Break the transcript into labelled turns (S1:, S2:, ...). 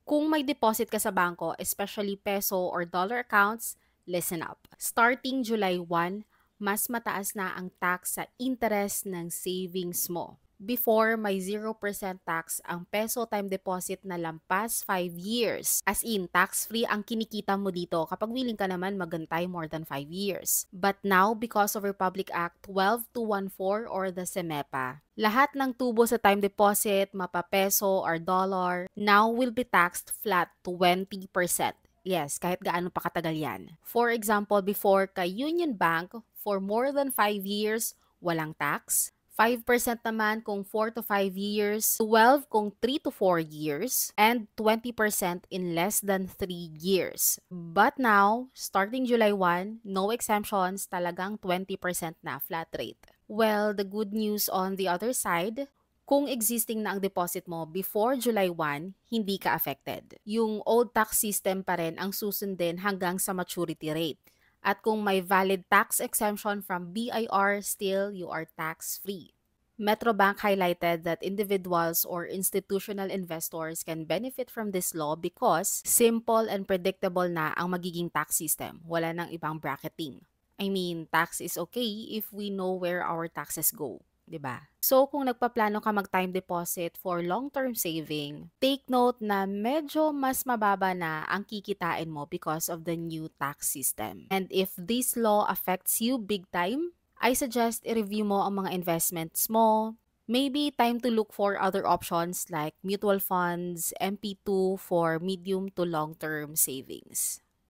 S1: Kung may deposit ka sa bangko, especially peso or dollar accounts, listen up. Starting July 1, mas mataas na ang tax sa interest ng savings mo. Before, may 0% tax ang peso time deposit na lampas 5 years. As in, tax-free ang kinikita mo dito kapag willing ka naman magantay more than 5 years. But now, because of Republic Act 12214 or the SEMEPA, lahat ng tubo sa time deposit, mapa peso or dollar, now will be taxed flat 20%. Yes, kahit gaano pa katagal yan. For example, before kay Union Bank, for more than 5 years, walang tax. 5% naman kung 4 to 5 years, 12 kung 3 to 4 years, and 20% in less than 3 years. But now, starting July 1, no exemptions, talagang 20% na flat rate. Well, the good news on the other side, kung existing na ang deposit mo before July 1, hindi ka affected. Yung old tax system pa rin ang susundin hanggang sa maturity rate. At kung may valid tax exemption from BIR, still you are tax-free. Metrobank highlighted that individuals or institutional investors can benefit from this law because simple and predictable na ang magiging tax system. Wala nang ibang bracketing. I mean, tax is okay if we know where our taxes go. 'Di ba? So, kung nagpaplano ka mag-time deposit for long-term saving, take note na medyo mas mababa na ang kikitain mo because of the new tax system. And if this law affects you big time, I suggest i-review mo ang mga investments mo. Maybe time to look for other options like mutual funds, MP2 for medium to long-term savings.